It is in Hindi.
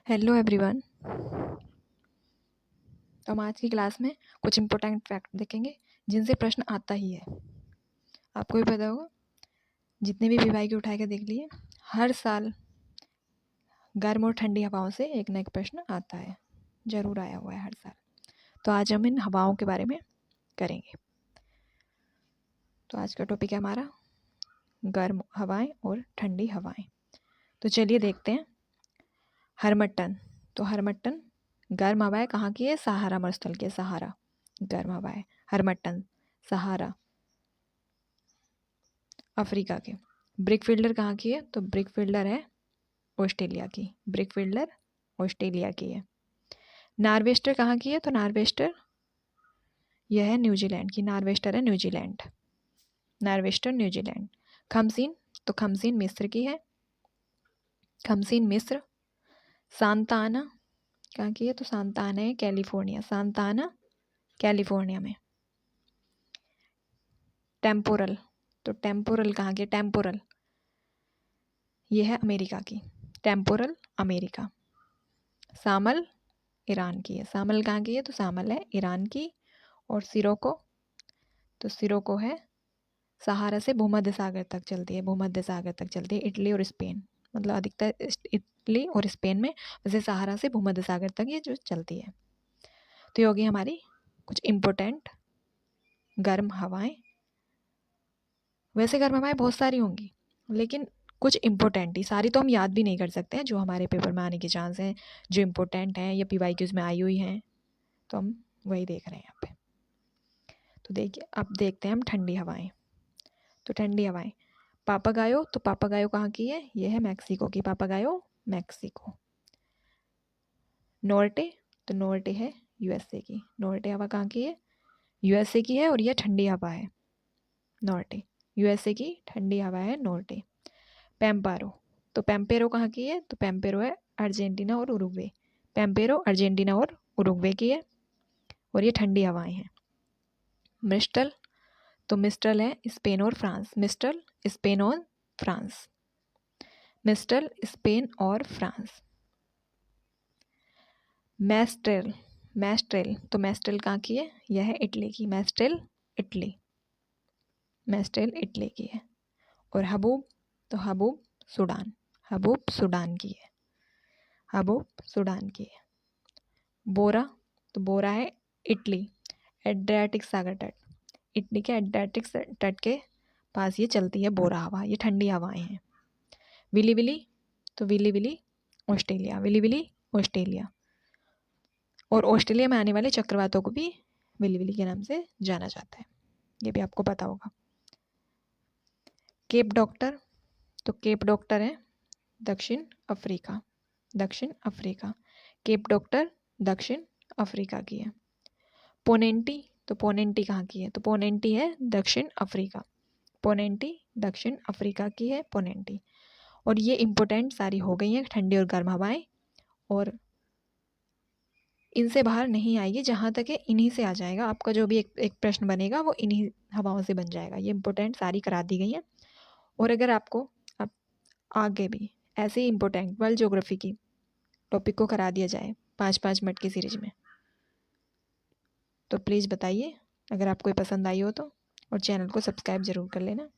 Hello everyone. तो हम आज की क्लास में कुछ इम्पोर्टेंट फैक्ट देखेंगे जिनसे प्रश्न आता ही है। आपको भी पता होगा, जितने भी विभाग के उठा के देख लिए, हर साल गर्म और ठंडी हवाओं से एक न एक प्रश्न आता है, ज़रूर आया हुआ है हर साल। तो आज हम इन हवाओं के बारे में करेंगे। तो आज का टॉपिक है हमारा गर्म हवाएं और ठंडी हवाएं। तो चलिए देखते हैं। हरमट्टन। तो हरमट्टन गर्म हवाएं कहाँ की है? सहारा मरुस्थल के, सहारा गर्म हवाएं। हरमट्टन सहारा अफ्रीका के। ब्रिकफील्डर कहाँ की है? तो ब्रिकफील्डर है ऑस्ट्रेलिया की। ब्रिकफील्डर ऑस्ट्रेलिया की है। नार्वेस्टर कहाँ की है? तो नार्वेस्टर यह है न्यूजीलैंड की। नार्वेस्टर है न्यूजीलैंड। Nor'wester New Zealand. खमसीन। तो खमसीन मिस्र की है। खमसीन मिस्र। सांता आना कहाँ की है? तो सांता आना है कैलिफोर्निया। सांता आना कैलिफोर्निया में। टेम्पोरल। तो टेम्पोरल कहाँ की? टेम्पोरल यह है अमेरिका की। Temporal America. सामल ईरान की है। सामल कहाँ की है? तो सामल है ईरान की। और सिरोको, तो सिरोको है सहारा से भूमध्य सागर तक चलती है। भूमध्य सागर तक चलती है, इटली और स्पेन, मतलब अधिकतर इटली और स्पेन में, वैसे सहारा से भूमध्य सागर तक ये जो चलती है। तो ये होगी हमारी कुछ इम्पोर्टेंट गर्म हवाएं। वैसे गर्म हवाएं बहुत सारी होंगी, लेकिन कुछ इम्पोर्टेंट ही, सारी तो हम याद भी नहीं कर सकते हैं जो हमारे पेपर में आने के चांस हैं, जो इम्पोर्टेंट हैं या PYQs में आई हुई हैं, तो हम वही देख रहे हैं यहाँ पे। तो देखिए, अब देखते हैं हम ठंडी हवाएं। तो ठंडी हवाएं पापागायो। तो पापागायो कहाँ की है? यह है मैक्सिको की। पापागायो मैक्सिको। नॉर्टे। तो नॉर्टे है USA की। नॉर्टे हवा कहाँ की है? USA की है और यह ठंडी हवा है। नॉर्टे USA की ठंडी हवा है नॉर्टे। पेम्पारो। तो पेम्पेरो कहाँ की है? तो पेम्पेरो है अर्जेंटीना और उरुग्वे। पेम्पेरो अर्जेंटीना और उरुग्वे की है और ये ठंडी हवाएं हैं। मिस्टल। तो मिस्टल है स्पेन और फ्रांस। मिस्टल स्पेन और फ्रांस। मिस्टल स्पेन और फ्रांस। मैस्ट्रेल। मैस्ट्रेल। तो मैस्ट्रेल कहाँ की है? यह है इटली की। मैस्ट्रेल इटली। मैस्ट्रेल इटली की है। और हबूब। तो हबूब सूडान। हबूब सूडान की है। हबूब सूडान की है। बोरा। तो बोरा है इटली, एड्रियाटिक सागर तट। इटली के एड्रियाटिक तट के पास ये चलती है बोरा हवा। ये ठंडी हवाएं हैं। Willy willy. तो willy willy Australia. Willy willy Australia. और ऑस्ट्रेलिया में आने वाले चक्रवातों को भी विली विली के नाम से जाना जाता है, ये भी आपको पता होगा। Cape doctor. तो केप डॉक्टर है दक्षिण अफ्रीका। दक्षिण अफ्रीका। केप डॉक्टर दक्षिण अफ्रीका की है। पोनेंटी। तो पोनेंटी कहाँ की है? तो पोनेंटी है दक्षिण अफ्रीका। पोनेंटी दक्षिण अफ्रीका की है पोनेंटी। और ये इम्पोर्टेंट सारी हो गई हैं ठंडी और गर्म हवाएं, और इनसे बाहर नहीं आएगी। जहाँ तक है इन्हीं से आ जाएगा आपका, जो भी एक प्रश्न बनेगा वो इन्हीं हवाओं से बन जाएगा। ये इम्पोर्टेंट सारी करा दी गई हैं। और अगर आपको अब आगे भी ऐसे ही इम्पोर्टेंट वर्ल्ड ज्योग्राफी की टॉपिक को करा दिया जाए 5-5 मिनट की सीरीज में, तो प्लीज़ बताइए। अगर आपको पसंद आई हो तो, और चैनल को सब्सक्राइब ज़रूर कर लेना।